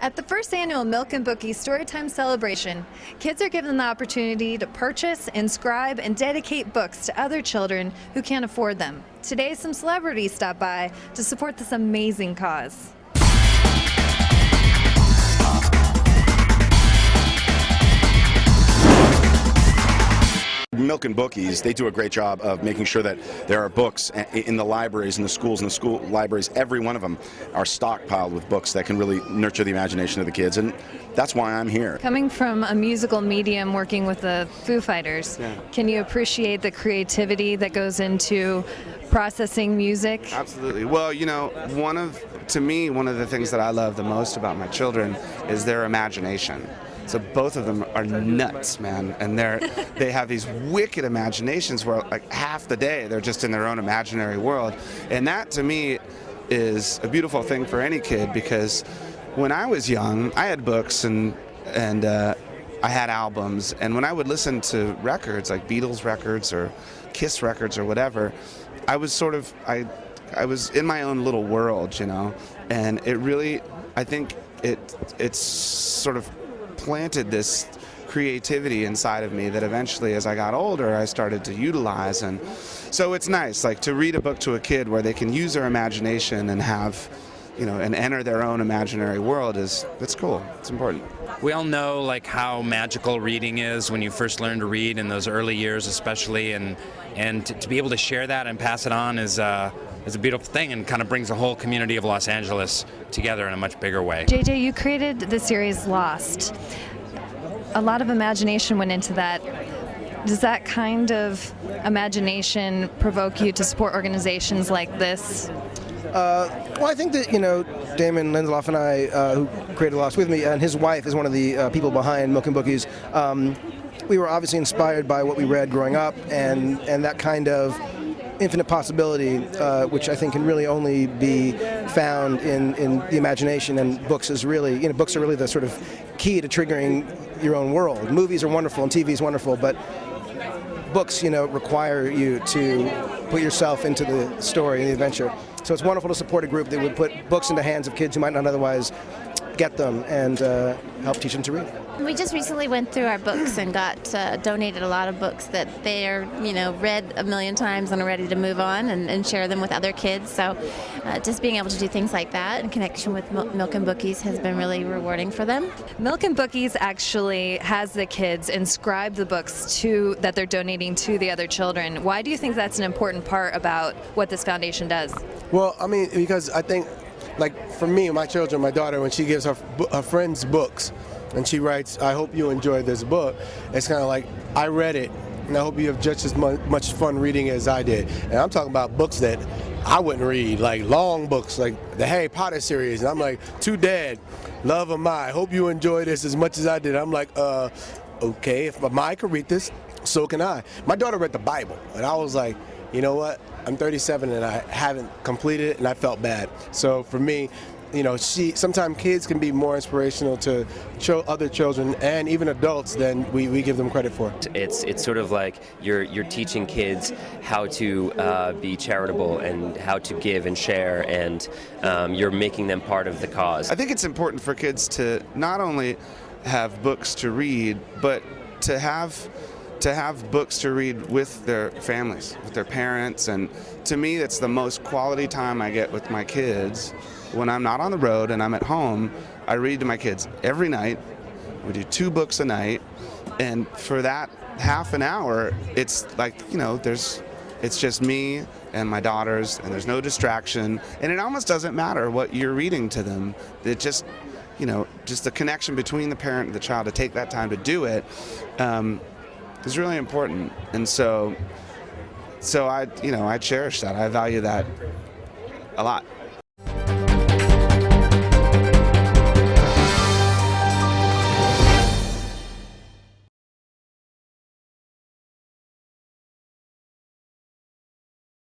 At the first annual Milk and Bookies Storytime celebration, kids are given the opportunity to purchase, inscribe, and dedicate books to other children who can't afford them. Today, some celebrities stopped by to support this amazing cause. Milk and Bookies, they do a great job of making sure that there are books in the libraries, in the schools, and the school libraries. Every one of them are stockpiled with books that can really nurture the imagination of the kids, and that's why I'm here. Coming from a musical medium working with the Foo Fighters, Can you appreciate the creativity that goes into processing music? Absolutely. Well, you know, one of the things that I love the most about my children is their imagination. So both of them are nuts, man, and they have these wicked imaginations where like half the day they're just in their own imaginary world, and that to me is a beautiful thing for any kid, because when I was young, I had books and I had albums, and when I would listen to records like Beatles records or Kiss records or whatever, I was I was in my own little world, you know, and it really, I think it's sort of planted this creativity inside of me that eventually, as I got older, I started to utilize. And so it's nice, like, to read a book to a kid where they can use their imagination and have, you know, and enter their own imaginary world. It's cool. It's important. We all know like how magical reading is when you first learn to read in those early years, especially, and to be able to share that and pass it on is a beautiful thing, and kind of brings the whole community of Los Angeles together in a much bigger way. JJ, you created the series Lost. A lot of imagination went into that. Does that kind of imagination provoke you to support organizations like this? Well, I think that, you know, Damon Lindelof and I, who created Lost with me, and his wife is one of the people behind Milk and Bookies. We were obviously inspired by what we read growing up, and that kind of infinite possibility, which I think can really only be found in the imagination. And books is really, you know, books are really the sort of key to triggering your own world. Movies are wonderful and TV is wonderful, but books, you know, require you to put yourself into the story and the adventure. So it's wonderful to support a group that would put books in the hands of kids who might not otherwise get them, and help teach them to read. We just recently went through our books and got donated a lot of books that they're, you know, read a million times and are ready to move on and share them with other kids. So just being able to do things like that in connection with Milk and Bookies has been really rewarding for them. Milk and Bookies actually has the kids inscribe the books that they're donating to the other children. Why do you think that's an important part about what this foundation does? Well, I mean, because I think, like, for me, my children, my daughter, when she gives her friends books and she writes, "I hope you enjoyed this book," it's kind of like, I read it and I hope you have just as much fun reading it as I did. And I'm talking about books that I wouldn't read, like long books, like the Harry Potter series. And I'm like, "To Dad, love of my, hope you enjoy this as much as I did." I'm like, okay, if my could read this, so can I. My daughter read the Bible, and I was like, you know what? I'm 37 and I haven't completed it, and I felt bad. So for me, you know, sometimes kids can be more inspirational to other children and even adults than we give them credit for. It's sort of like you're teaching kids how to be charitable and how to give and share, and you're making them part of the cause. I think it's important for kids to not only have books to read, but to have books to read with their families, with their parents. And to me, that's the most quality time I get with my kids. When I'm not on the road and I'm at home, I read to my kids every night. We do 2 books a night, and for that half an hour, it's like, you know, it's just me and my daughters, and there's no distraction, and it almost doesn't matter what you're reading to them. It just, you know, just the connection between the parent and the child to take that time to do it is really important. And so I cherish that. I value that a lot.